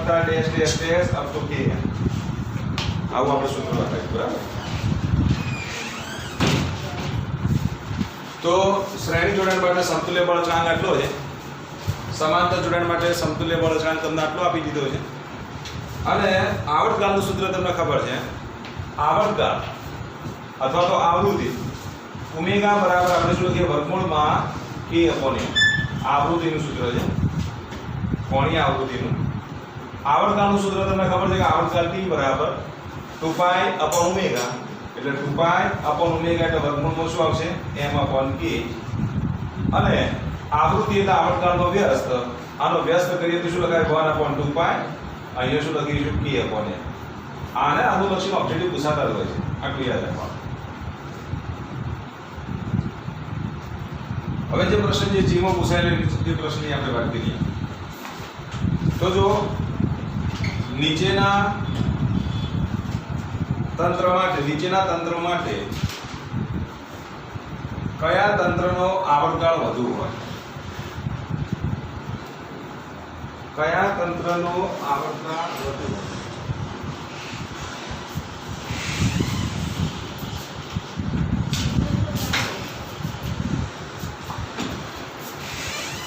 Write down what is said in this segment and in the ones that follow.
વત્તા dash dash dash up to કે આવું આપણે સૂત્ર લખાય બરાબર। તો શ્રેણી જોડાણ માટે સમતુલ્ય બળ અચળાંક આટલો છે, સમાંતર જોડાણ માટે સમતુલ્ય બળ અચળાંક તમને આટલો આપી દીધો છે અને આવર્તકાળનું સૂત્ર તમને ખબર છે, આવર્તકાળ અથવા તો આવૃત્તિ ઓમેગા બરાબર આપણે શું લખીએ વર્ગમૂળમાં k upon m આવૃત્તિનું સૂત્ર છે, કોણીય આવૃત્તિનું। આવર્તકાળનું સૂત્ર તમને ખબર છે કે આવર્તકાળ t બરાબર 2π upon ઓમેગા એટલે 2π upon ઓમેગા એટલે વર્ગમૂળમાં શું આવશે m upon k અને આવૃત્તિ એટલે આવર્તકાળનો વ્યસ્ત, આનો વ્યસ્ત કરીએ તો શું લખાય 1 upon 2π, અહીંયા શું લખીશું k upon m। આને આનું લક્ષણ ઓબ્જેક્ટિવ પૂછાતા હોય છે, આટલું યાદ રાખવાનું। હવે જે પ્રશ્ન જે જીમાં પૂછાયેલો જે પ્રશ્નની આપણે વાત કરીએ તો જો નીચેના તંત્ર માટે કયા તંત્રનો આવર્તકાળ વધુ હોય, કયા તંત્રનો આવર્તકાળ વધુ હોય?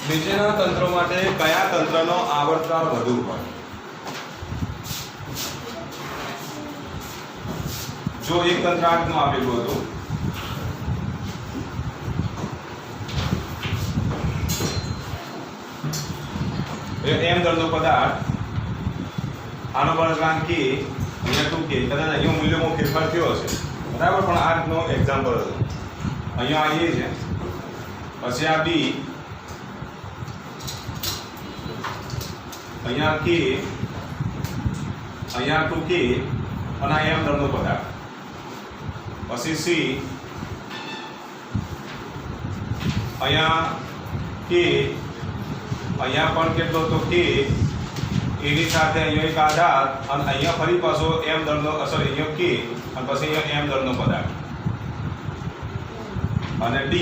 નીચેના તંત્રો માટે કયા તંત્રનો આવર્તકાળ વધુ હોય? જો એક તંત્ર આટલું આપેલું હતું m દળનો પદાર્થ, આનો બળ અચળાંક k, અહીંયા 2k, કદાચ અહીંયા મૂલ્યોમાં ફેરફાર થયો હશે બરાબર, પણ આ રીતનો એક્ઝામ્પલ હતો। અહીંયા આ a છે, પછી આ b, અહીંયા k, અહીંયા 2k અને આ m દળનો પદાર્થ, પછી c, અહીંયા k, અહીંયા પણ કેટલો તો k, એની સાથે અહીંયા એક આધાર અને અહીંયા ફરી પાછો m દળનો સોરી અહીંયા k અને પછી અહીંયા m દળનો પદાર્થ અને d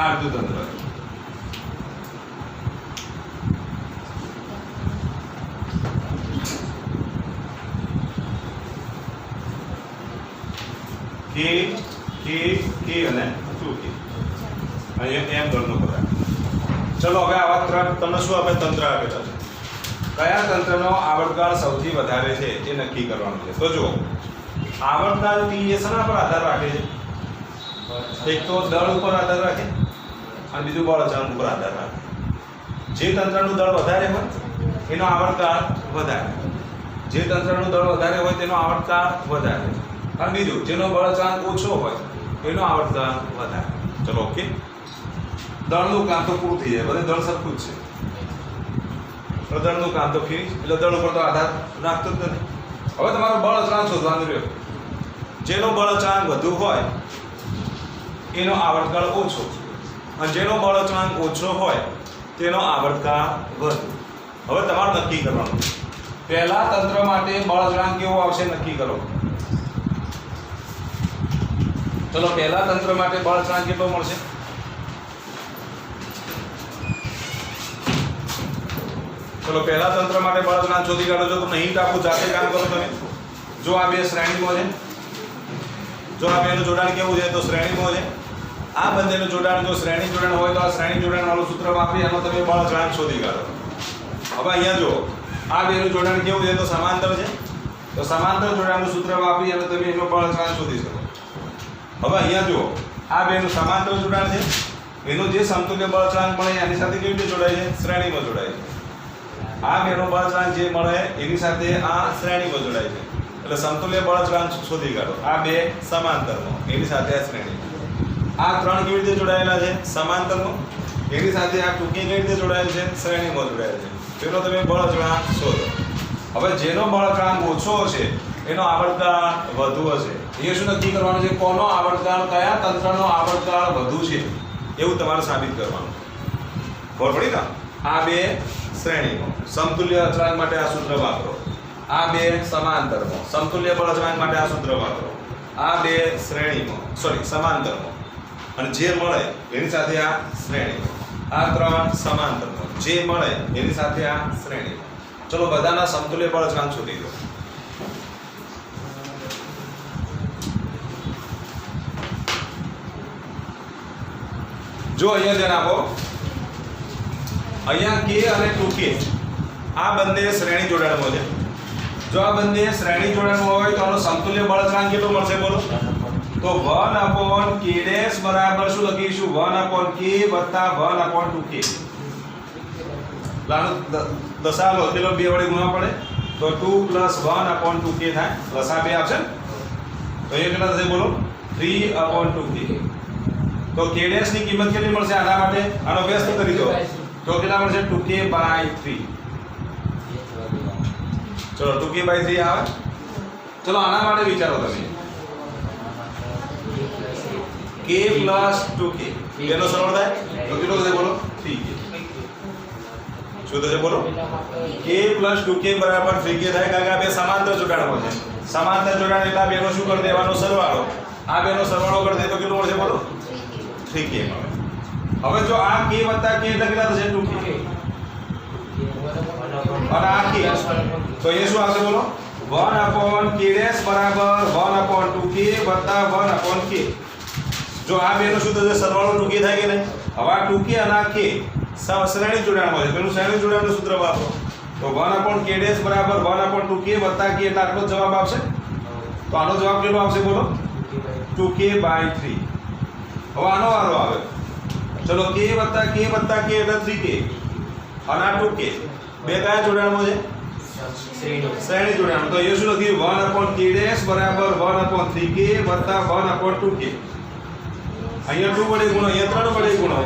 અર્ધતંત્ર। k k k અને 2k અહીંયા m દળનો પદાર્થ। ચલો હવે આવા ત્રણ તમને શું આપે તંત્ર આપેલા છે, કયા તંત્રનો આવર્તકાળ સૌથી વધારે છે એ નક્કી કરવાનું છે। તો જો આવર્તકાળ t એ શેના પર આધાર રાખે છે? એક તો દળ ઉપર આધાર રાખે અને બીજું બળ અચળાંક ઉપર આધાર રાખે। જે તંત્રનું દળ વધારે હોય એનો આવર્તકાળ વધારે, જે તંત્રનું દળ વધારે હોય તેનો આવર્તકાળ વધારે અને બીજું જેનો બળ અચળાંક ઓછો હોય એનો આવર્તકાળ વધારે। ચલો ઓકે, દળનું કામ તો પૂરું થઈ જાય, બધે દળ સરખું જ છે, દળનું કામ તો ફિનિશ, એટલે દળ ઉપર તો આધાર રાખતો જ નથી। હવે તમારો બળ અચળાંક શોધવાનું રહ્યો, જેનો બળ અચળાંક વધુ હોય એનો આવર્તકાળ ઓછો અને જેનો બળ અચળાંક ઓછો હોય તેનો આવર્તકાળ વધુ। હવે તમારે નક્કી કરવાનું, પહેલા તંત્ર માટે બળ અચળાંક કેવો આવશે નક્કી કરો। ચલો પહેલા તંત્ર માટે બળ અચળાંક કેટલો મળશે? ચલો પહેલા તંત્ર માટે બળ અચળાંક શોધી કાઢો। જો તમને હિન્ટ આપું, જાતે કામ કરો તમે। જો આ બે શ્રેણીમાં છે, જો આ બેનું જોડાણ કેવું છે તો શ્રેણીમાં છે, આ બંનેનું જોડાણ જો શ્રેણી જોડાણ હોય તો આ શ્રેણી જોડાણ વાળું સૂત્ર વાપરી આનો તમે બળ અચળાંક શોધી કાઢો। હવે અહીંયા જો આ બેનું જોડાણ કેવું છે તો સમાંતર છે, તો સમાંતર જોડાણનું સૂત્ર વાપરી અને તમે એનો બળ અચળાંક શોધી શકો। હવે અહીંયા જો આ બેનું સમાંતર જોડાણ છે, એનો જે સમતુલ્ય બળ અચળાંક મળે એની સાથે કેવી રીતે જોડાય છે? શ્રેણીમાં જોડાય છે। આ બેનો બળ અચળાંક જે મળે એની સાથે આ શ્રેણીમાં જોડાય છે, એટલે સમતુલ્ય બળ અચળાંક શોધી કાઢો। આ બે સમાંતરમાં, એની સાથે આ શ્રેણી, આ ત્રણ કેવી રીતે જોડાયેલા છે? સમાંતરમાં, એની સાથે આ ટૂંકી કેવી રીતે જોડાયેલ છે? શ્રેણીમાં જોડાયેલ છે, તેનો તમે બળ અચળાંક શોધો। હવે જેનો બળ અચળાંક ઓછો હશે એનો આવર્તકાળ વધુ હશે। એ શું નક્કી કરવાનું છે? કોનો આવર્તકાળ, કયા તંત્રનો આવર્તકાળ વધુ છે એવું તમારે સાબિત કરવાનું। ખબર પડી ને? આ બે શ્રેણીમાં સમતુલ્ય અચળાંક માટે આ સૂત્ર વાપરો, આ બે સમાંતરમાં સમતુલ્ય બળ અચળાંક માટે આ સૂત્ર વાપરો, આ બે શ્રેણીમાં સોરી સમાંતરમાં અને જે મળે એની સાથે આ શ્રેણીમાં। આ ત્રણ સમાંતરમાં જે મળે એની સાથે આ શ્રેણી. ચલો બધાના સમતુલ્ય બળ અચળાંક શોધી દો. જો અહીંયા ધ્યાન આપો, અહીંયા k અને 2k આ બંને શ્રેણી જોડાણમાં છે. જો આ બંને શ્રેણી જોડાણમાં હોય તો આનો સમતુલ્ય બળ અચળાંક કેટલો મળશે બોલો? તો 1/k ડેશ બરાબર શું લખીશું? 1/k વત્તા 1/2k. લાનો દશા લો પેલો 2 વડે ગુણવા પડે તો 2 + 1/2k થાય. લસા 2 આવશે તો એ કેટલા થશે બોલો? 3/2k. તો k ડેશ ની કિંમત કેટલી મળશે આના માટે? આનો વ્યસ્ત કરી દો તો કેટલા મળશે? 2k/3. ચલો 2k/3 આવે. ચલો આના માટે વિચારો તમે. k + 2k એનો સરળ થાય તો કેટલો થશે બોલો? 3k. શું થશે બોલો? k + 2k બરાબર 3k થાય. કારણ કે આ બે સમાંતર જોડાણમાં છે. સમાંતર જોડાણ એટલે આ બેનો શું કરી દેવાનો? સરવાળો. આ બેનો સરવાળો કરી દે તો કેટલું મળશે બોલો? 3k મળે. હવે જો આ k વત્તા k એટલે કેટલા થશે? 2k. અને આ k તો એ શું આવશે બોલો? 1/k ડેશ બરાબર 1/2k વત્તા 1/k. જો આ બેનો શું થશે? સરવાળો 2k થાય કે નહીં? હવે આ 2k અને આ k શ્રેણી જોડાણમાં છે. પેલું શ્રેણી જોડાણનું સૂત્ર વાપરો તો 1/k ડેશ બરાબર 1/2k વત્તા k એટલે આટલો જવાબ આવશે. તો આનો જવાબ કેટલો આવશે બોલો? 2k/3. હવે આનો વારો આવે. ચલો k વત્તા k એટલે 3k અને આ 2k બે કયા જોડાણમાં છે? શ્રેણી જોડાણ. તો એ શું લખ્યું? 1/k ડેશ બરાબર 1/3k વત્તા 1/2k. અહીંયા 2 વડે ગુણો, અહીંયા 3 વડે ગુણો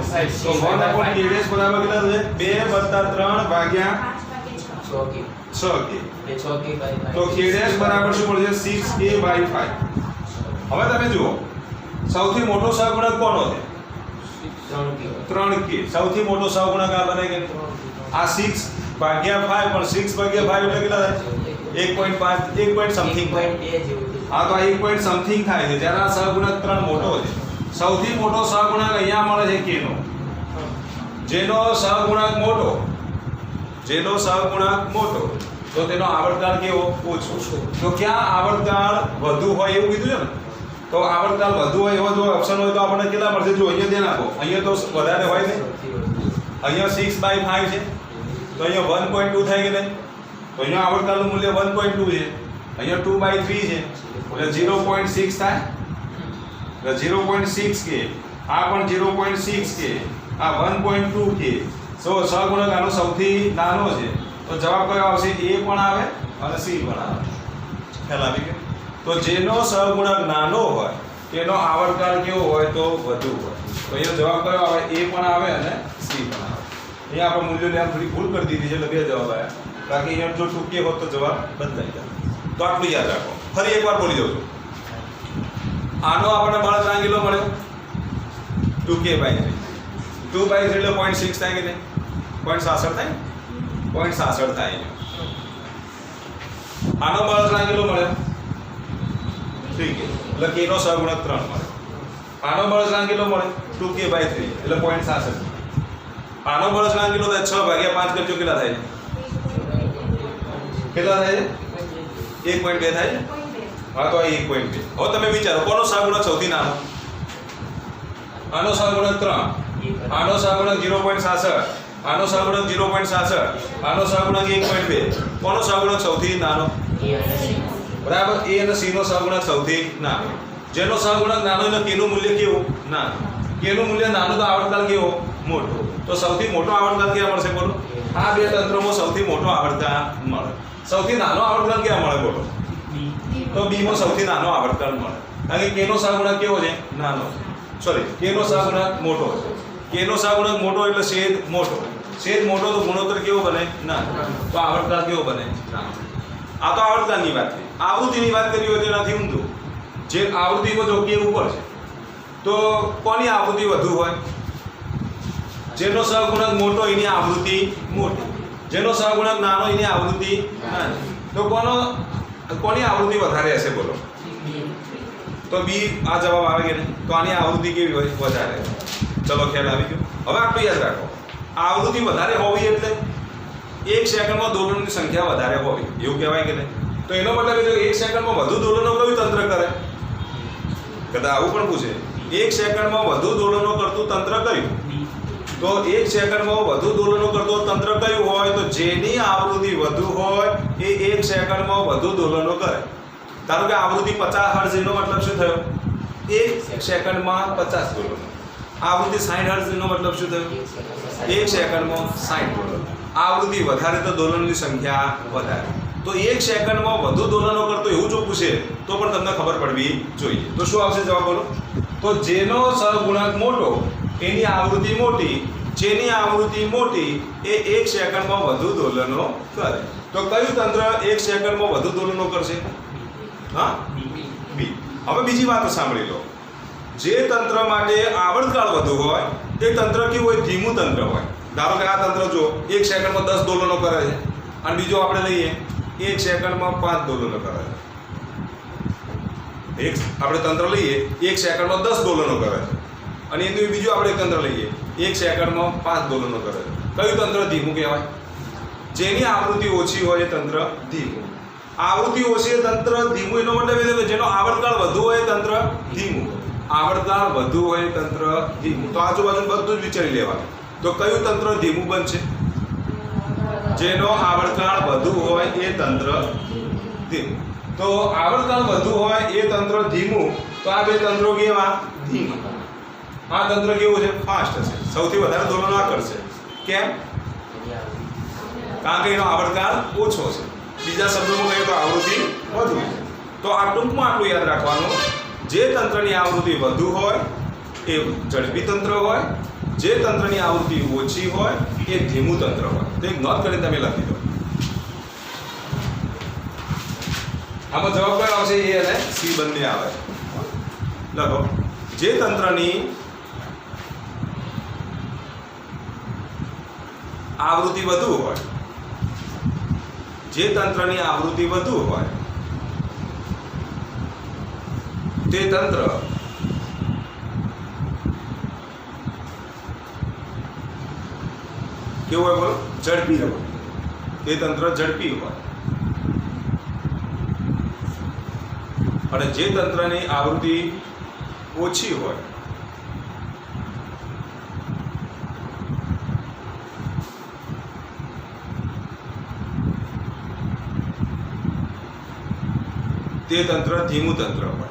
તો 1/k ડેશ બરાબર કેટલા થશે? 2 + 3 ભાગ્યા 6k. તો k ડેશ બરાબર શું મળશે? 6k/5. હવે તમે જુઓ સૌથી મોટો સહગુણક કોનો છે? 3k. સૌથી મોટો સહગુણક આ બને કે આ 6/5 પણ 6/5 એટલે કેટલા થાય? 1.5 1 પોઈન્ટ સમથિંગ. આ તો 1 પોઈન્ટ સમથિંગ થાય છે જ્યારે આ સહગુણક 3 મોટો છે. સૌથી મોટો સહગુણક અહીંયા મળે છે k નો. જેનો સહગુણક મોટો તો તેનો આવર્તકાળ કેવો? ઓછો. તો ક્યાં આવર્તકાળ વધુ હોય એવું કીધું છે ને? તો આવર્તકાળ વધુ હોય એવો જો ઓપ્શન હોય તો આપણને કેટલા મળશે? જો અહીંયા ધ્યાન આપો, અહીંયા તો વધારે હોય ને, અહીંયા 6/5 છે તો અહીંયા 1.2 થાય કે નહીં? તો અહીંયા આવર્તકાળનું મૂલ્ય 1.2 છે, અહીંયા 2/3 છે એટલે 0.6 થાય. એટલે 0.6k, આ પણ 0.6k, આ 1.2k. સો સહગુણક આનો સૌથી નાનો છે તો જવાબ કયો આવશે? A પણ આવે અને C પણ આવે. ખ્યાલ આવી ગયો? તો જેનો સહગુણક નાનો હોય તેનો આવર્તકાળ કેવો હોય? તો વધુ હોય. તો અહીંયા જવાબ કયો આવે? A પણ આવે અને C પણ આવે. અહીંયા આપણે મૂલ્યોને આમ થોડી ભૂલ કરી દીધી છે એટલે બે જવાબ આવ્યા. બાકી અહીંયા જો 2k હોત તો જવાબ બદલાઈ જાય. તો આટલું યાદ રાખો. ફરી એકવાર બોલી દઉં છું. આનો આપણને બળ અચળાંક કેટલો મળ્યો? 2k/3. 2/3 એટલે 0.6 થાય કે નહીં? 0.66 થાય? 0.66 થાય. આનો બળ અચળાંક કેટલો મળ્યો? 3k. એટલે k નો સહગુણક 3 મળે. આનો બળ અચળાંક કેટલો મળે? 2k/3 એટલે 0.66. આનો બળ અચળાંક કેટલો થાય? 6/5 કરજો કેટલા થાય? કેટલા થાય? 1.2 થાય. હા તો 1.2. હવે તમે વિચારો કોનો સહગુણક સૌથી નાનો? આનો સહગુણક 3, આનો સહગુણક 0.66, આનો સહગુણક 0.66, આનો સહગુણક 1.2. કોનો સહગુણક સૌથી નાનો? બરાબર. A અને C નો સહગુણક સૌથી નાનો. જેનો સહગુણક નાનો એટલે k નું મૂલ્ય કેવું? નાનું. k નું મૂલ્ય નાનું તો આવર્તકાળ કેવો? મોટો. તો સૌથી મોટો આવર્તકાળ ક્યાં મળશે બોલો? આ બે તંત્રોમાં સૌથી મોટો આવર્તકાળ મળે. સૌથી નાનો આવર્તકાળ ક્યાં મળે બોલો? તો B માં સૌથી નાનો આવર્તકાળ મળે. કારણ કે k નો સહગુણક કેવો છે? નાનો છે. સોરી, k નો સહગુણક મોટો છે. k નો સહગુણક મોટો એટલે છેદ મોટો. છેદ મોટો તો ગુણોત્તર કેવો બને? નાનો. તો આવર્તકાળ કેવો બને? નાનો. આ તો આવર્તકાળની વાત થઈ. આવૃત્તિની વાત કરી હોય તેનાથી ઊંધું. જે આવૃત્તિમાં જો k ઉપર છે તો કોની આવૃત્તિ વધુ હોય? જેનો સહગુણક મોટો એની આવૃત્તિ મોટી, જેનો સહગુણક નાનો એની આવૃત્તિ નાની. તો કોની આવૃત્તિ વધારે હશે બોલો? તો B આ જવાબ આવે કે નહીં? તો આની આવૃત્તિ કેવી હોય? વધારે. ચલો ખ્યાલ આવી ગયો. હવે આટલું યાદ રાખો. આવૃત્તિ વધારે હોવી એટલે 1 સેકન્ડમાં દોલનોની સંખ્યા વધારે હોવી, એવું કહેવાય કે નહીં? તો એનો મતલબ એ કે 1 સેકન્ડમાં વધુ દોલનો કયું તંત્ર કરે? કદાચ આવું પણ પૂછે, 1 સેકન્ડમાં વધુ દોલનો કરતું તંત્ર કયું? તો 1 સેકન્ડમાં વધુ દોલનો કરતું તંત્ર કયું હોય? તો જેની આવૃત્તિ વધુ હોય એ 1 સેકન્ડમાં વધુ દોલનો કરે. ધારો કે આવૃત્તિ 50 હર્ટ્ઝ, એનો મતલબ શું થયો? 1 સેકન્ડમાં 50 દોલનો. આવૃત્તિ 60 હર્ટ્ઝ, એનો મતલબ શું થયો? 1 સેકન્ડમાં 60 દોલનો. આવૃત્તિ વધારે તો દોલનની સંખ્યા વધારે. તો 1 સેકન્ડમાં વધુ દોલનો કરતો એવું જો પૂછે તો પણ તમને ખબર પડવી જોઈએ. તો શું આવશે જવાબ બોલો? તો જેનો સહગુણક મોટો એની આવૃત્તિ મોટી, જેની આવૃત્તિ મોટી એ 1 સેકન્ડમાં વધુ દોલનો કરે. તો કયું તંત્ર 1 સેકન્ડમાં વધુ દોલનો કરશે? હા, બી. હવે બીજી વાત સાંભળી લો. જે તંત્ર માટે આવર્તકાળ વધુ હોય એ તંત્ર કેવું હોય? ધીમું તંત્ર હોય. ધારો કે આ તંત્ર જો 1 સેકન્ડમાં 10 દોલનો કરે છે, અને બીજો આપણે લઈએ 1 સેકન્ડમાં 5 દોલનો કરે છે. આપણે તંત્ર લઈએ 1 સેકન્ડમાં 10 દોલનો કરે છે, અને એનું બીજું આપણે તંત્ર લઈએ 1 સેકન્ડમાં 5 દોલનો કરે છે. કયું તંત્ર ધીમું કહેવાય? જેની આવૃત્તિ ઓછી હોય એ તંત્ર ધીમું. આવૃત્તિ ઓછી એ તંત્ર ધીમું, એનો મતલબ એ કે જેનો આવર્તકાળ વધુ હોય એ તંત્ર ધીમું. આવર્તકાળ વધુ હોય એ તંત્ર ધીમું. તો આજુબાજુ બધું જ વિચારી લેવાનું. તો કયું તંત્ર ધીમું બનશે? જેનો આવર્તકાળ વધુ હોય એ તંત્ર ધીમું. તો આવર્તકાળ વધુ હોય એ તંત્ર ધીમું. તો આ બે તંત્રો કેવા? ધીમા. આ તંત્ર કેવું છે? ફાસ્ટ છે. સૌથી વધારે દોલનો આ કરશે. કેમ? કારણ કે એનો આવર્તકાળ ઓછો છે. બીજા શબ્દોમાં કહીએ તો આવૃત્તિ વધુ છે. તો આ ટૂંકમાં આટલું યાદ રાખવાનું, જે તંત્રની આવૃત્તિ વધુ હોય એ ઝડપી તંત્ર હોય, જે તંત્રની આવૃત્તિ ઓછી હોય એ ધીમું તંત્ર હોય. તો એક નોંધ કરીને તમે લખી દો. આમાં જવાબ કયો આવશે? એ અને સી બંને આવે. લખો. જે તંત્રની આવૃત્તિ વધુ હોય, જે તંત્રની આવૃત્તિ વધુ હોય તે તંત્ર કેવું હોય? બોલો. ઝડપી હોય. તે તંત્ર ઝડપી હોય. અને જે તંત્રની આવૃત્તિ ઓછી હોય તે તંત્ર ધીમું તંત્ર હોય.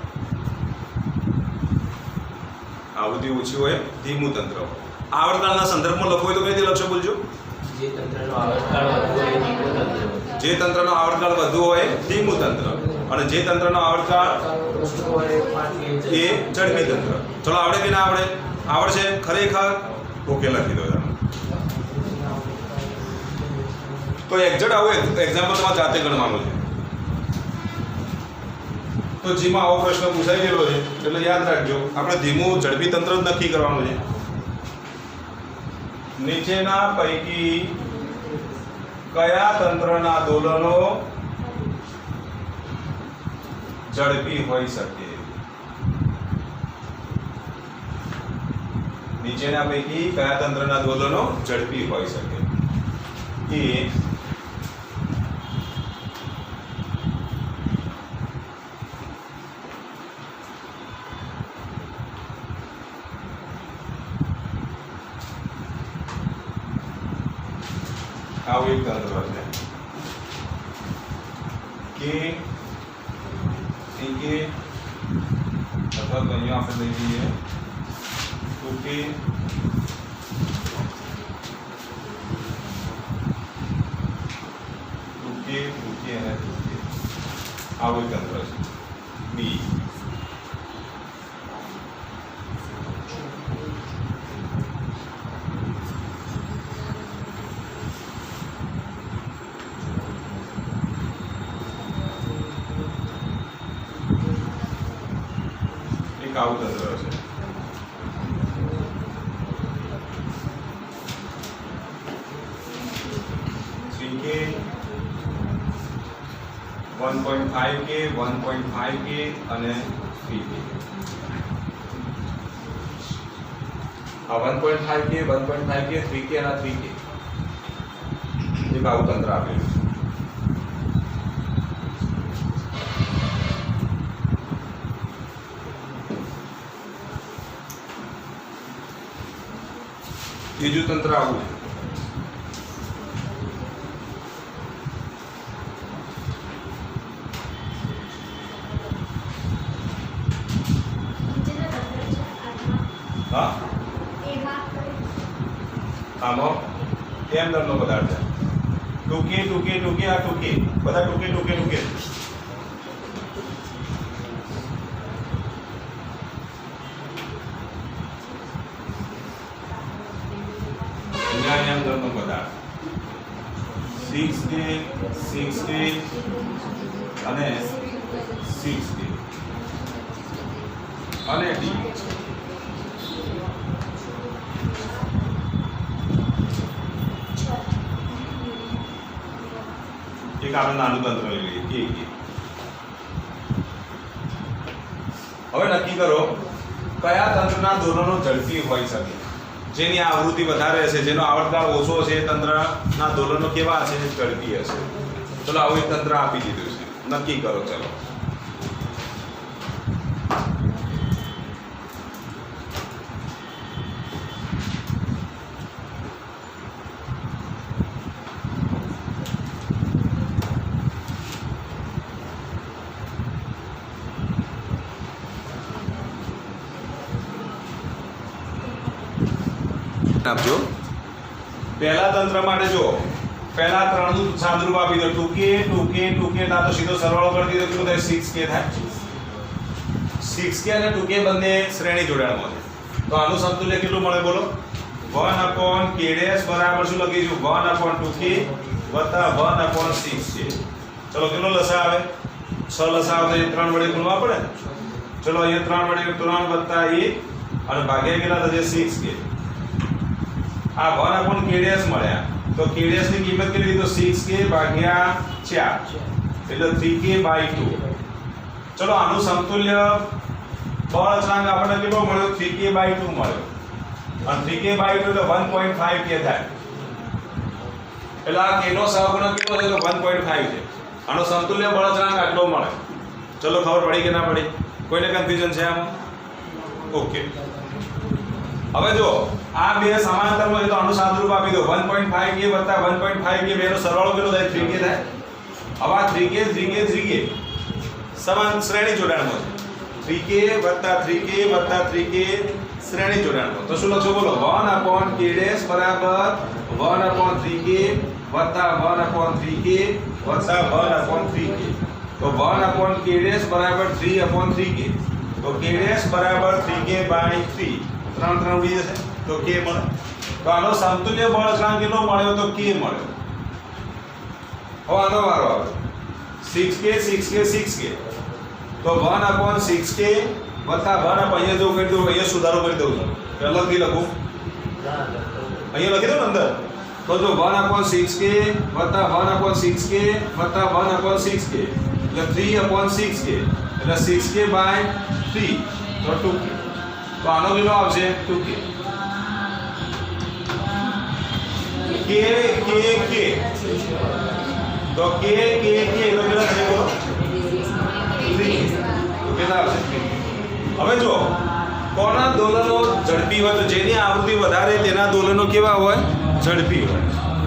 આવૃત્તિ ઓછી હોય ધીમું તંત્ર હોય. આવર્તકાળના સંદર્ભમાં લખો હોય તો કઈ રીતે લખશો? બોલજો. જે તંત્રનો આવર્તકાળ વધુ હોય એ ધીમું તંત્ર. જે તંત્રનો આવર્તકાળ વધુ હોય ધીમું તંત્ર, અને જે તંત્રનો આવર્તકાળ ઓછું હોય એ ઝડપી તંત્ર. ચલો, આવડે કે ના આવડે? આવડશે ખરેખર? ઓકે, લખી દો. તો એક્ઝેક્ટ આવું એક્ઝામ્પલ તમારે જાતે ગણવાનું છે. તો જેમાં આવો પ્રશ્ન પૂછાઈ ગયેલો છે એટલે યાદ રાખજો, આપણે ધીમું ઝડપી તંત્ર જ નક્કી કરવાનું છે. નીચેના પૈકી કયા તંત્રના દોલનો ઝડપી હોઈ શકે? નીચેના પૈકી કયા તંત્રના દોલનો ઝડપી હોઈ શકે? એ આવું એક તંત્ર છે કે અથવા તો અહીંયા આપણે લઈ લઈએ તો કે અને આવું એક તંત્ર છે. બી આવું તંત્ર છે. CK 1.5K 1.5K અને 3K. આ 1.5k 1.5k 3k અને 3k એક આવું તંત્ર આપેલું છે. બીજું તંત્ર આવું છે. હા આમાં કેમ દરનો પદાર્થ છે 2k 2k 2k આ 2k બધા 2k 2k 2k એમ દરનો પદાર્થ 6k 6k અને 6k અને d એક આપણે નાનું તંત્ર લઈ લઈએ કે હવે નક્કી કરો કયા તંત્રના દોલનો ઝડપી હોઈ શકે. જેની આવૃત્તિ વધારે હશે, જેનો આવર્તકાળ ઓછો હશે, એ તંત્રના દોલનો કેવા હશે? ઝડપી હશે. ચલો આવું એક તંત્ર આપી દીધું છે, નક્કી કરો. ચલો આપજો. પહેલા તંત્ર માટે જો પહેલા ત્રણનું સાદુરૂપ આપી દો 2k 2k 2k ના તો સીધો સરવાળો કરી દીધો કેટલું થાય 6k થાય. 6k અને 2k બંને શ્રેણી જોડાણમાં છે તો આનું સમતુલ્ય કેટલું મળે બોલો 1/k બરાબર શું લખીશું 1/2k 1/6k. ચલો કેટલો લસા આવે 6 લસા આવે તો 3 વડે ગુણવા પડે. ચલો અહીંયા 3 વડે 3 વત્તા 1 અને ભાગ્યા કેટલા થશે 6k. આ 1/k મળ્યા તો k ની કિંમત કેટલી તો 6k ભાગ્યા 4 એટલે 3k/2. ચલો આનું સમતુલ્ય બળ અચળાંક આપણને કેટલો મળ્યો 3k/2 મળ્યો અને 3k/2 એટલે 1.5k થાય. એટલે આ k નો સહગુણક કેટલો છે તો 1.5 છે. આનો સમતુલ્ય બળ અચળાંક આટલો મળે. ચલો ખબર પડી કે ના પડી? કોઈને કન્ફ્યુઝન છે આમાં? ઓકે. હવે જો આ બે સમાંતરમાં છે તો આનું સાદુરૂપ આપી દો 1.5k 1.5k બેનો સરવાળો કેટલો થાય 3k થાય. હવે આ 3k 3k 3k સમાન શ્રેણી જોડાણમાં છે 3k 3k 3k શ્રેણી જોડાણમાં. તો શું લખશો બોલો 1/k બરાબર 1/3k 1/3k 1/3k. તો 1/k બરાબર 3/3k. તો k બરાબર 3k/3 3 3 ઉડી જશે તો k મળે. તો આનો સમતુલ્ય બળ અચળાંક કેટલો મળ્યો તો k મળ્યો. હવે આનો વારો આવે 6k 6k 6k તો 1/6k 1 અહીંયા જો કરી દો અહીંયા સુધારો કરી દઉં છું અલગથી લખું અહીંયા લખી દો ને અંદર તો જો 1/6k 1/6k 1/6k એટલે 3/6k એટલે 6k/3 તો 2k. તો આનો કેટલો આવશે 2k. k k k તો k k k એટલે કેટલા થશે બોલો 3 તો કેટલા આવશે. હવે જો કોના દોલનો ઝડપી હોય તો જેની આવૃત્તિ વધારે તેના દોલનો કેવા હોય ઝડપી હોય.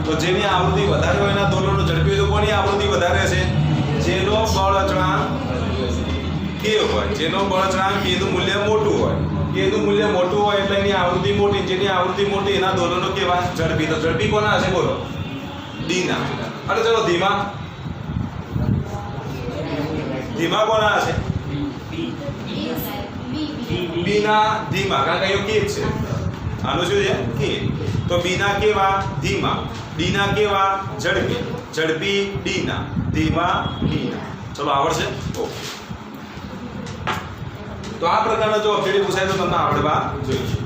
તો જેની આવૃત્તિ વધારે હોય એના દોલનો ઝડપી હોય તો કોની આવૃત્તિ વધારે હશે જેનો બળ અચળાંક k હોય. જેનો બળ અચળાંક k નું મૂલ્ય મોટું હોય. k નું મૂલ્ય મોટું હોય એટલે એની આવૃત્તિ મોટી. જેની આવૃત્તિ મોટી એના દોલનો કેવા ઝડપી. તો ઝડપી કોના હશે બોલો d ના. અને ચલો ધીમા ધીમા કોના હશે b ના ધીમા કારણ કે અહીંયા k છે આનું શું છે k. તો b ના કેવા ધીમા d ના કેવા ઝડપી. ઝડપી d ના ધીમા d ના. ચલો આવડશે ઓકે. તો આ પ્રકારનો જો ઓબ્જેક્ટિવ પૂછાય તો તમને આવડવા જોઈએ.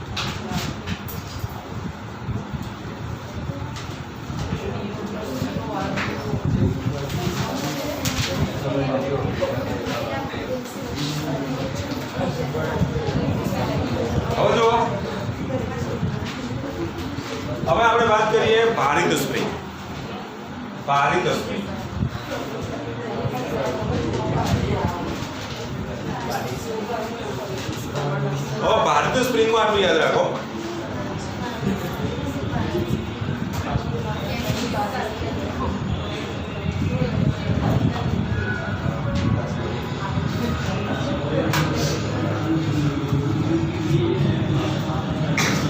હવે જો ભારિત સ્પ્રિંગ. ભારિત સ્પ્રિંગ. ભારિત સ્પ્રિંગમાં આટલું યાદ રાખો.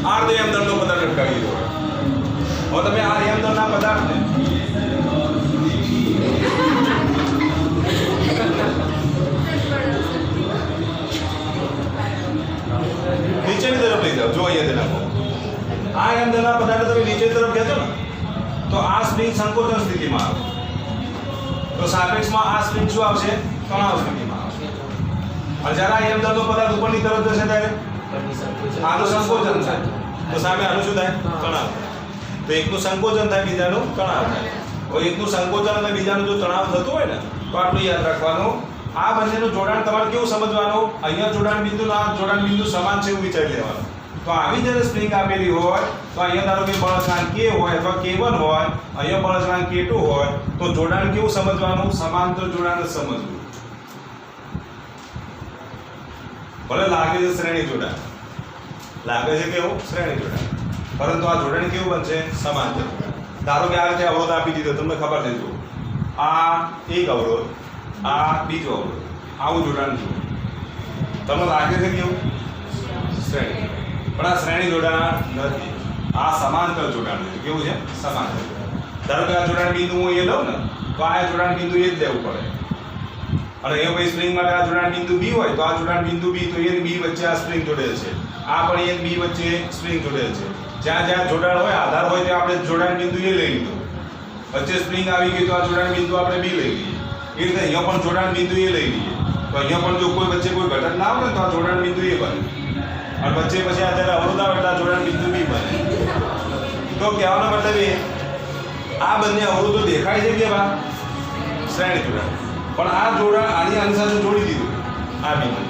આર એમ દળનો પદાર્થ લટકાવી દીધો. હવે તમે આ એમ દળના પદાર્થને નીચેની તરફ લઈ જાઓ. જો અહીંયા નાખો. આ એમ દળના પદાર્થ તમે નીચેની તરફ ખેંચો ને તો આ સ્પ્રિંગ સંકોચન સ્થિતિમાં આવે. તો સાપેક્ષમાં આ સ્પ્રિંગ શું આવશે? તણાવ સ્થિતિમાં આવશે. અને જ્યારે આ એમ દળનો પદાર્થ ઉપરની તરફ જશે ત્યારે આનું સંકોચન થાય. તો સામે આનું શું થાય? તણાવ. તો એકનું સંકોચન થાય, બીજાનું તણાવ થાય. તો એકનું સંકોચન અને બીજાનું જો તણાવ થતું હોય ને તો આટલું યાદ રાખવાનું. આ બંનેનું જોડાણ તમારે કેવું સમજવાનું? અહીંયા જોડાણ બિંદુ ના જોડાણ બિંદુ સમાન છે એવું વિચારી લેવાનું. તો આવી જ્યારે સ્પ્રિંગ આપેલી હોય તો અહીંયા ધારો કે બળ અચળાંક K હોય અથવા K1 હોય, અહીંયા બળ અચળાંક K2 હોય, તો જોડાણ કેવું સમજવાનું? સમાંતર જોડાણ જ સમજવું. ભલે લાગે છે શ્રેણી જોડાણ, લાગે છે કેવું? શ્રેણી જોડાણ, પરંતુ આ જોડાણ કેવું બનશે? સમાંતર. ધારો કે આ રીતે અવરોધ આપી દીધો, તમને ખબર છે. જો આ એક અવરોધ, આ બીજો અવરોધ, આવું જોડાણ જુઓ. તમને લાગે છે કેવું? શ્રેણી. પણ આ શ્રેણી જોડાણ નથી, આ સમાંતર જોડાણ છે. કેવું છે? સમાંતર. ધારો કે આ જોડાણ બિંદુ હું એ લઉં ને તો આ જોડાણ બિંદુ એ જ લેવું પડે. અને એ ભાઈ સ્પ્રિંગ માટે આ જોડાણ બિંદુ B હોય તો આ જોડાણ બિંદુ B, તો એ B વચ્ચે આ સ્પ્રિંગ જોડેલ છે. આ પણ એ B વચ્ચે સ્પ્રિંગ જોડેલ છે. જ્યાં જ્યાં જોડાણ હોય, આધાર હોય, ત્યાં આપણે જોડાણ બિંદુ એ લઈ લીધું. વચ્ચે સ્પ્રિંગ આવી ગઈ તો આ જોડાણ બિંદુ આપણે B લઈ લઈએ. એ રીતે અહીંયા પણ જોડાણ બિંદુ એ લઈ લઈએ. તો અહીંયા પણ જો કોઈ વચ્ચે કોઈ ઘટક ના આવે ને તો આ જોડાણ બિંદુ એ બને. અને વચ્ચે પછી આ જ્યારે અવરોધ આવે એટલે આ જોડાણ બિંદુ B બને. તો કહેવાનો મતલબ એ, આ બંને અવરોધો દેખાય છે કેવા? શ્રેણી જોડાણ. પણ આ જોડાણ આની સાથે જોડી દીધું. આ બિંદુ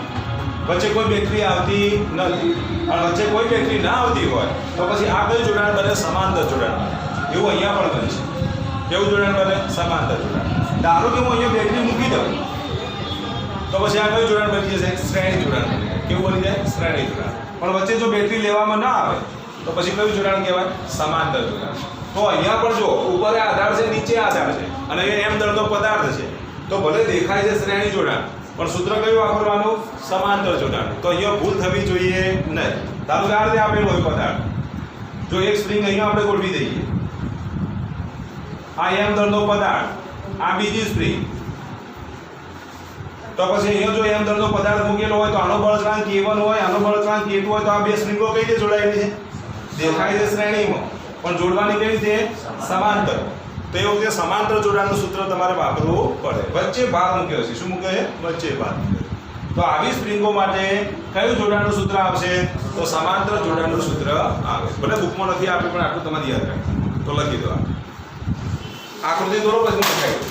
વચ્ચે કોઈ બેટરી આવતી નથી, અને વચ્ચે કોઈ બેટરી ના આવતી હોય તો પછી આ કયું જોડાણ બને? સમાંતર જોડાણ બને. એવું અહીંયા પણ બનશે. કેવું જોડાણ બને? સમાંતર જોડાણ. ધારો કે હું અહીંયા બેટરી મૂકી દઉં તો પછી આ કયું જોડાણ બની જશે? શ્રેણી જોડાણ બની જાય. કેવું બની જાય? શ્રેણી જોડાણ. પણ વચ્ચે જો બેટરી લેવામાં ના આવે તો પછી કયું જોડાણ કહેવાય? સમાંતર જોડાણ. તો અહીંયા પણ જો ઉપર આધાર છે, નીચે આધાર છે, અને એ એમ દળનો પદાર્થ છે. તો ભલે દેખાય છે શ્રેણી જોડાણ, પણ સૂત્ર કયું વાપરવાનું? સમાંતર જોડાણ. તો અહીંયા ભૂલ થવી જોઈએ નહીં. ધારો કે આ રીતે આપેલો હોય પદાર્થ, જો એક સ્પ્રિંગ અહીંયા આપણે ગોઠવી દઈએ, આ એમ દળનો પદાર્થ, આ બીજી સ્પ્રિંગ, તો પછી અહીંયા જો એમ દળનો પદાર્થ મૂકેલો હોય તો આનો બળ અચળાંક K1 હોય, આનો બળ અચળાંક K2 હોય, તો આ બે સ્પ્રિંગો કઈ રીતે જોડાયેલી છે? દેખાય છે શ્રેણીમાં, પણ જોડવાની કઈ રીતે? સમાંતર. તો એ વખતે સમાંતર જોડાણનું સૂત્ર તમારે વાપરવું પડે. વચ્ચે ભાર મૂક્યો છે. શું મૂક્યો છે? વચ્ચે ભાર. તો આવી સ્પ્રિંગો માટે કયું જોડાણનું સૂત્ર આવશે? તો સમાંતર જોડાણનું સૂત્ર આવે. ભલે બુકમાં નથી આપ્યું, પણ આટલું તમારે યાદ રાખવું. તો લખી દો. આકૃતિ દોરો પછી લખાઈ દો.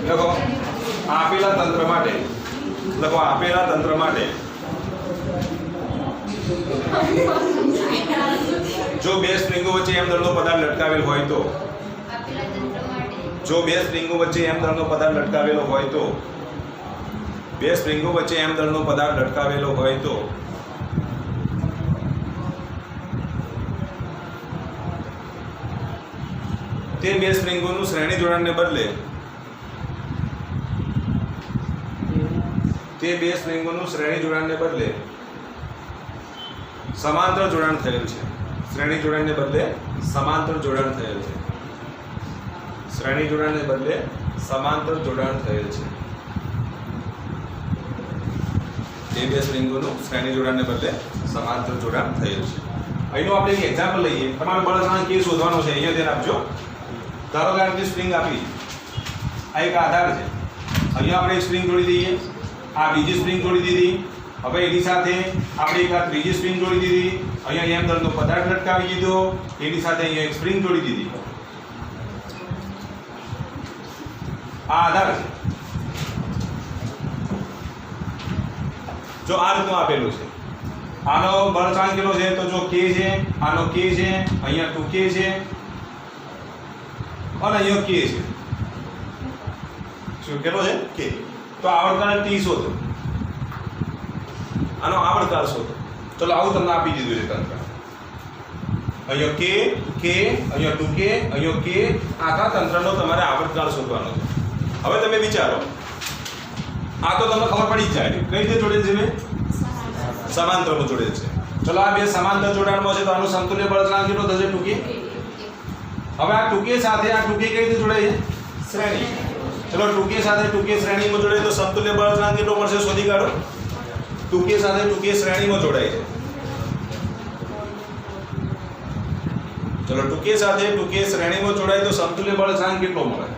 લખો આપેલા તંત્ર માટે, લખો આપેલા તંત્ર માટે જો બે સ્પ્રિંગો વચ્ચે એમ દળનો પદાર્થ લટકાવેલ હોય તો, જો બે સ્પ્રિંગો વચ્ચે એમ દળનો પદાર્થ લટકાવેલો હોય તો, બે સ્પ્રિંગો વચ્ચે એમ દળનો પદાર્થ લટકાવેલો હોય તો તે બે સ્પ્રિંગોનું શ્રેણી જોડાણને બદલે સમાંતર જોડાણ થયેલ છે. શ્રેણી જોડાણને બદલે સમાંતર જોડાણ થયેલ છે. શ્રેણી જોડાણને બદલે સમાંતર જોડાણ થયેલ છે. તે બે સ્પ્રિંગોનું શ્રેણી જોડાણને બદલે સમાંતર જોડાણ થયેલ છે. અહીંનું આપણે એક એક્ઝામ્પલ લઈએ. તમારે બળ અચળાંક K શોધવાનો છે. અહીંયા ધ્યાન આપજો. ધારો કે આપણે સ્પ્રિંગ આપી, આ એક આધાર છે. અહીંયા આપણે એક સ્પ્રિંગ જોડી દઈએ, આ બીજી સ્પ્રિંગ જોડી દીધી. હવે એની સાથે આપણે એક આ ત્રીજી સ્પ્રિંગ જોડી દીધી. અહીંયા એમ દળનો પદાર્થ લટકાવી દીધો. એની સાથે અહીંયા એક સ્પ્રિંગ જોડી દીધી. આ આધાર છે. જો આ રીતનું આપેલું છે, આનો બળાંક કેટલો છે તો જો k છે, આનો k છે, અહીંયા 2k છે અને અહીંયા k છે. શું કેટલો છે k? તો આવર્તકાળ t શોધો, આનો આવર્તકાળ શોધો. ચલો આવું તમને આપી દીધું છે તંત્ર. અહીંયા k, અહીંયા 2k, અહીંયા k, આખા તંત્રનો તમારે આવર્તકાળ શોધવાનો છે. હવે તમે વિચારો, આ તો તમને ખબર પડી જ જાય કઈ રીતે જોડેલ છે. સમાંતરમાં જોડેલ છે. ચલો આ બે સમાંતર જોડાણમાં છે તો આનું સમતુલ્ય બળાંક કેટલો થશે 2k. હવે આ 2k સાથે આ 2k કઈ રીતે જોડાય છે? શ્રેણી. ચલો 2k સાથે 2k શ્રેણીમાં જોડાય તો સમતુલ્ય બળાંક કેટલો મળશે શોધી કાઢો. 2k સાથે 2k શ્રેણીમાં જોડાય છે. ચલો 2k સાથે 2k શ્રેણીમાં જોડાય તો સમતુલ્ય બળાંક કેટલો મળે?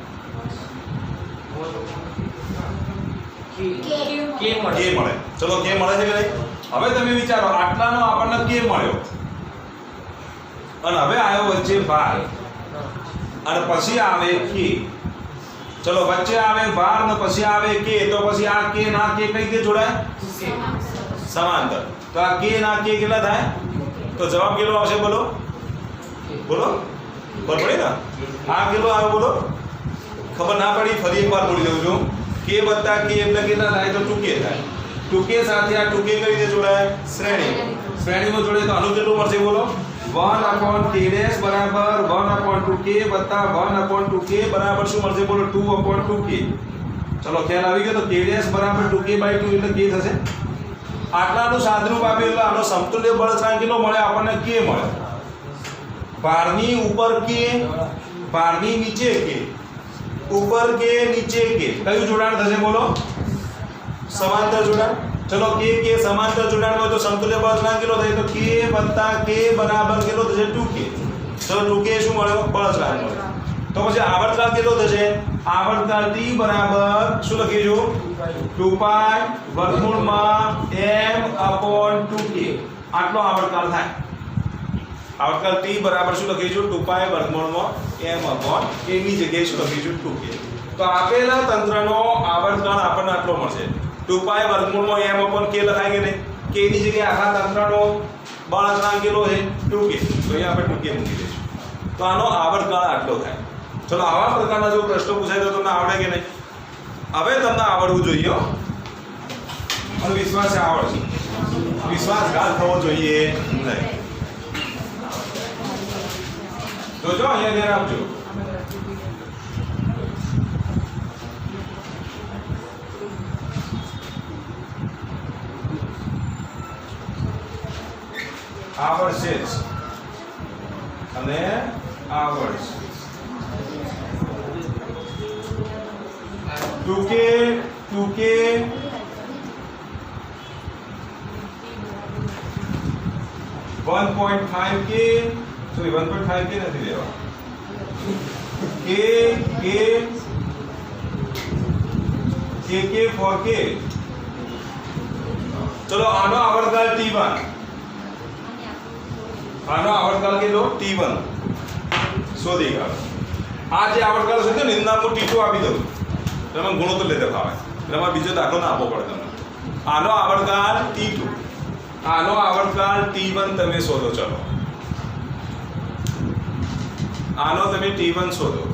k મળે. k મળે. ચલો k મળે છે કે નહીં? હવે તમે વિચારો આટલાનો આપણને k મળ્યો અને હવે આવ્યો વચ્ચે ભાર અને પછી આવે k. ચલો વચ્ચે આવે ભાર ને પછી આવે k તો પછી આ k ના k કઈ રીતે જોડાય? સમાંતર. તો આ k ના k કેટલા થાય? તો જવાબ કેટલો આવશે બોલો? બોલો ખબર પડી ને? આ કેટલો આવ્યો બોલો? ખબર ના પડી ફરી એકવાર બોલી દઉં છું. k વત્તા k એટલે કેટલા થાય? તો 2k થાય. 2k સાથે આ 2k કઈ રીતે જોડાય? શ્રેણી. શ્રેણીમાં જોડાય તો આનું કેટલું મળશે બોલો? 1/k ડેશ બરાબર 1/2k વત્તા 1/2k બરાબર શું મળશે બોલો? 2/2k. ચલો ખ્યાલ આવી ગયો. તો k ડેશ બરાબર 2k/2 એટલે k થશે. આટલાનું સાદરૂપ આપે એટલે આનો સમતુલ્ય બળાંક કેટલો મળે આપણને? k મળે. ભારની ઉપર k, ભારની નીચે k. ઉપર k નીચે k કયું જોડાણ થશે બોલો? સમાંતર જોડાણ. ચલો k સમાંતર જોડાણમાં તો સમતુલ્ય બળાંક કેટલો થાય? તો k વત્તા k બરાબર કેટલો થશે? 2k. ચલો 2k શું મળ્યો? બળાંક મળ્યો. તો પછી આવર્તકાળ કેટલો થશે? આવર્તકાળ t બરાબર શું લખીશું? 2π વર્ગમૂળમાં m/2k. આટલો આવર્તકાળ થાય. આવર્તકાળ t બરાબર શું લખીશું? 2π વર્ગમૂળમાં m/k ની જગ્યાએ શું લખીશું? 2k. તો આપેલા તંત્રનો આવર્તકાળ આપણને આટલો મળશે. 2π વર્ગમૂળમાં m/k લખાય કે નહીં? k ની જગ્યાએ આખા તંત્રનો બળાંક કેટલો છે? 2k. તો અહીંયા આપણે 2k મૂકી દઈશું. તો આનો આવર્તકાળ આટલો થાય. ચલો આવા પ્રકારના જો પ્રશ્નો પૂછાય તો તમને આવડે કે નહીં? હવે તમને આવડવું જોઈએ હો. અને વિશ્વાસ આવડશે. વિશ્વાસઘાત થવો જોઈએ નહીં. તો જો અહીંયા ધ્યાન આપજો. આવડશે જ અને આવડશે. 2k 1.5k સોરી 1.5k નથી લેવા. k 4k. ચલો આનો આવર્તકાળ t1. આનો આવર્તકાળ કેટલો? t1 શોધી કાઢો. આ જે આવર્તકાળ છે ને એના હું t2 આપી દઉં. તમે ગુણોત્તર લેતા ફાવે. એમાં બીજો દાખલો ના આપવો પડે તમને. આનો આવર્તકાળ t2. આનો આવર્તકાળ t1 તમે શોધો. ચલો આનો તમે t1 શોધો.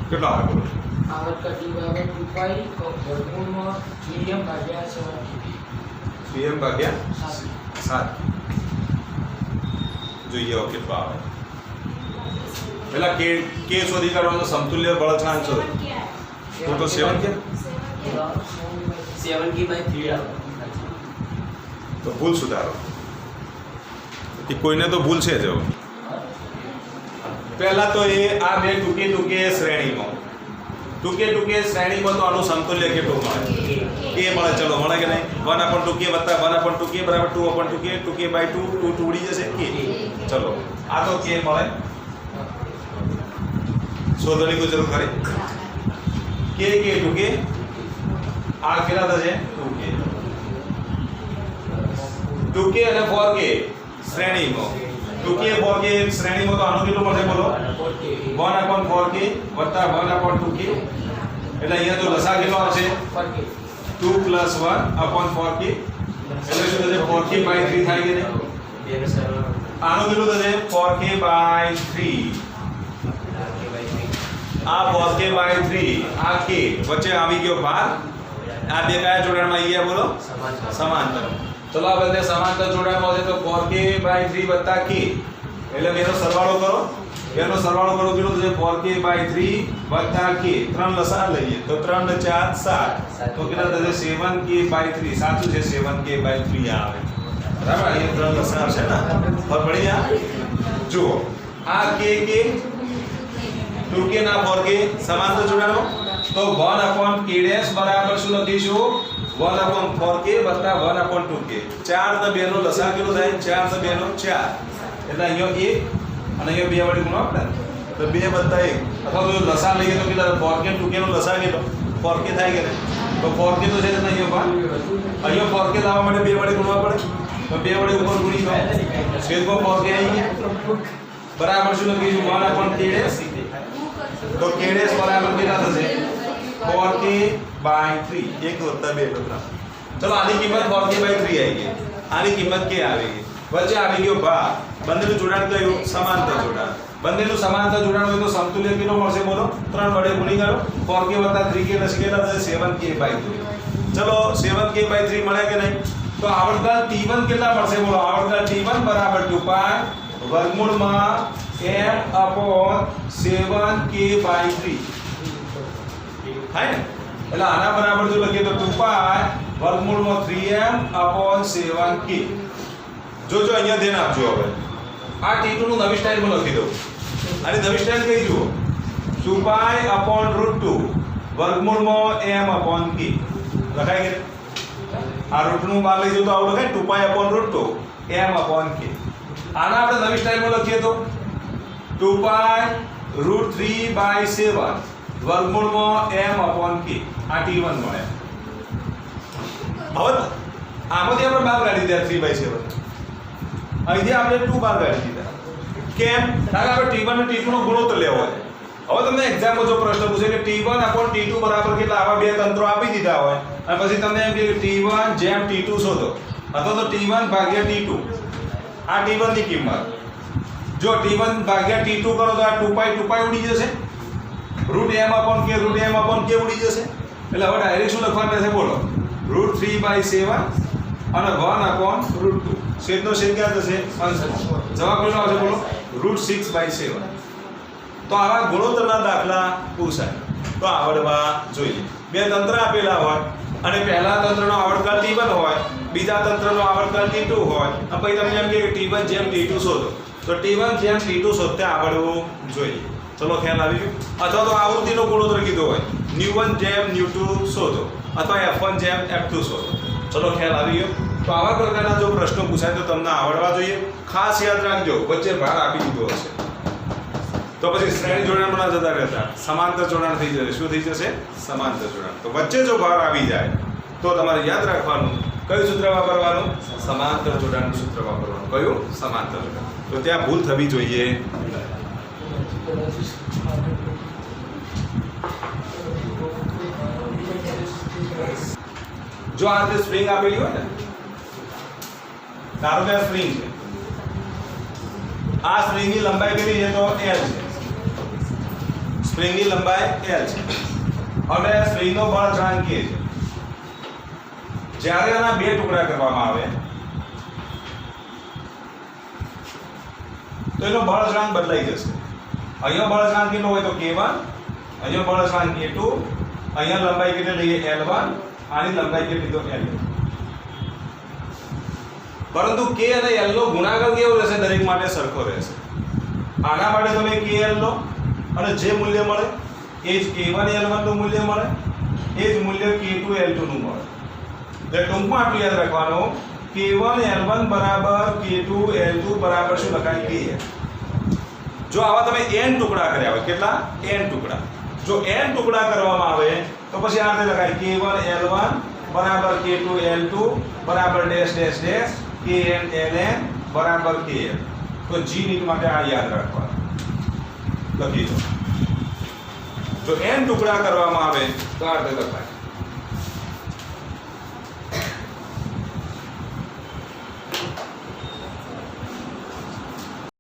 કેટલા આવે બોલો? આવર્તકાળ t બરાબર 2π વર્ગમૂળમાં Vm/7. જોઈએ હવે કેટલો આવે. પેલા k શોધી કાઢવાનો સમતુલ્ય બળાંક શોધો. તો 7 કે 7k/3 આવે. તો ભૂલ સુધારો. એ કોઈને તો ભૂલ છે જ. પહેલા તો એ આ બે 2k શ્રેણીમાં 2k શ્રેણીમાં તો આનું સમતુલ્ય કેટલું મળે? k મળે. ચલો મળે કે નહીં? 1/2k વત્તા 1/2k બરાબર 2/2k, 2k/2, 2 ઉડી જશે k. ચલો આ તો k મળે. શોધવાની કોઈ જરૂર ખરી? k 2k આ કેટલા થશે? 2k અને 4k શ્રેણીમાં. 2k 4k શ્રેણીમાં તો આનું કેટલું મળશે બોલો? 1/4k વત્તા 1/2k. એટલે અહીંયા તો લસા કેટલો આવશે? 2 + 1/4k. એટલે શું થશે? 4k/3 થાય કે નહીં? આનું કેટલું થશે? 4k/3. આ 4k/3 આ k વચ્ચે આવી ગયો ભાર. આ બે કયા જોડાણમાં આવી ગયા બોલો? સમાંતર. ચલો આ બંને સમાંતર જોડાણમાં છે તો 4k/3 વત્તા k એટલે બેનો સરવાળો કરો. બેનો સરવાળો કરો કેટલો થશે? 4k/3 વત્તા k. ત્રણ લસા લઈએ તો 3 ને 4 7 તો કેટલા થશે? 7k/3. સાચું છે 7k/3 આવે. બરાબર. અહીંયા ત્રણ લસા છે ને ખબર પડી જાય. જુઓ આ k 2k ના 4k સમાંતર જોડાણો તો 1/k બરાબર શું લખીશું? 1/4k વત્તા 1/2k. 4 ને 2 નો લસા કેટલો થાય? 4 ને 2 નો 4 એટલે અહીંયા 1 અને અહીંયા 2 વડે ગુણો આપણે તો 2 વત્તા 1 અથવા તો લસા લઈએ તો કેટલા? 4k 2k નો લસા કેટલો? 4k થાય કે નહીં? તો 4k તો છે ને અહીંયા 4k લાવવા માટે 2 વડે ગુણવા પડે તો 2 વડે ઉપર ગુણી દો. છેદમાં 4k આવી ગયા બરાબર શું લખીશું? 1/k તો k બરાબર કેટલા થશે? 4k/3. 1 વત્તા 2 બરાબર. ચલો આની કિંમત 4k/3 આવી ગઈ. આની કિંમત k આવી ગઈ. વચ્ચે આવી ગયો ભાર. બંનેનું જોડાણ કયું? સમાંતર જોડાણ. બંનેનું સમાંતર જોડાણ હોય તો સમતુલ્ય કેટલો મળશે બોલો? 3 વડે ગુણી કરો. 4k + 3k એટલે કેટલા થશે? 7k/3. ચલો 7k/3 મળ્યા કે નહીં? તો આવર્તકાળ t1 કેટલા મળશે બોલો? આવર્તકાળ t1 બરાબર 2π વર્ગમૂળમાં m/7k/3 થાય ને? એટલે આના બરાબર જો લખીએ તો 2π વર્ગમૂળમાં 3m/7k. જો અહીંયા ધ્યાન આપજો. હવે આ t2 નું નવી સ્ટાઈલમાં લખી દઉં. આની નવી સ્ટાઈલ કઈ જુઓ? 2π/√2 વર્ગમૂળમાં m/k લખાય કે આ રૂટ નું બહાર લઈ જવું તો આવું લખાય 2π/√2 m/k. આના આપણે નવી સ્ટાઈલમાં લખીએ તો 2π√3/7 વર્ગમૂળમાં m/k. આ t1 મળે. હવે આમાંથી આપણે બાદ કાઢી દીધા 3/7. અહીંથી આપણે 2 બાદ કાઢી દીધા. કેમ? કારણ કે આપણે t1 અને t2 નો ગુણોત્તર લેવો છે. હવે તમને એક્ઝામમાં જો પ્રશ્ન પૂછે કે t1/t2 બરાબર કેટલા? આવા બે તંત્રો આપી દીધા હોય અને પછી તમને એમ કે t1 જેમ t2 શોધો અથવા તો t1/t2. આ t1 ની કિંમત જો t1/t2 કરો તો આ 2π ઉડી જશે. √m/k ઉડી જશે. એટલે હવે ડાયરેક્ટ શું લખવાનું રહેશે બોલો? √3/7 અને 1/√2. છેદનો છેદ ક્યાં થશે? અંશમાં. જવાબ કેટલો આવશે બોલો? √6/7. તો આવા ગુણોત્તરના દાખલા પૂછાય તો આવડવા જોઈએ. બે તંત્ર આપેલા હોય અને પહેલા તંત્રનો આવર્તકાળ t1 હોય, બીજા તંત્રનો આવર્તકાળ t2 હોય અને પછી તમને એમ કે t1 જેમ t2 શોધો તો t1 જેમ t2 શોધતે આવડવું જોઈએ. ચલો ખ્યાલ આવી ગયો? અથવા તો આવૃત્તિનો ગુણોત્તર કીધો હોય ν1 જેમ ν2 શોધો અથવા f1 જેમ f2 શોધો. ચલો ખ્યાલ આવી ગયો? તો આવા પ્રકારના જો પ્રશ્નો પૂછાય તો તમને આવડવા જોઈએ. ખાસ યાદ રાખજો વચ્ચે ભાર આપી દીધો હશે તો પછી શ્રેણી જોડાણમાં જતા રહેતા સમાંતર જોડાણ થઈ જશે. શું થઈ જશે? સમાંતર જોડાણ. તો વચ્ચે જો ભાર આવી જાય તો તમારે યાદ રાખવાનું કયું સૂત્ર વાપરવાનું? સમાંતર જોડાણનું સૂત્ર વાપરવાનું. કયું? સમાંતર જોડાણ. તો ત્યાં ભૂલ થવી જોઈએ. જો આ રીતે સ્પ્રિંગ આપેલી હોય ને, ધારો કે આ સ્પ્રિંગ છે. આ સ્પ્રિંગની લંબાઈ કેટલી છે? તો L છે. સ્પ્રિંગની લંબાઈ L છે. હવે સ્પ્રિંગનો બળ અચળાંક K છે. જ્યારે આના બે ટુકડા કરવામાં આવે તો એનો બળ અચળાંક બદલાઈ જશે. અહીંયા બળ અચળાંક કેટલો હોય? તો K1. અહીંયા બળ અચળાંક K2. અહીંયા લંબાઈ કેટલી લઈએ? L1. આની લંબાઈ કેટલી? તો L. પરંતુ K અને L નો ગુણાકાર કેવો રહેશે? દરેક માટે સરખો રહેશે. આના માટે તમે KL લો અને જે મૂલ્ય મળે એ જ K1 L1 નું મૂલ્ય મળે, એ જ મૂલ્ય K2 L2 નું મળે. એટલે ટૂંકમાં આટલું યાદ રાખવાનું K1 L1 બરાબર K2 L2 બરાબર શું લખાય Kn. જો આવા તમે n ટુકડા કર્યા હોય, કેટલા n ટુકડા, જો n ટુકડા કરવામાં આવે તો પછી આ રીતે લખાય K1 L1 બરાબર K2 L2 બરાબર dash dash dash Kn Ln બરાબર Kn. તો g નીટ માટે આ યાદ રાખવાનું, લખી દો. જો n ટુકડા કરવામાં આવે તો આ રીતે લખાય.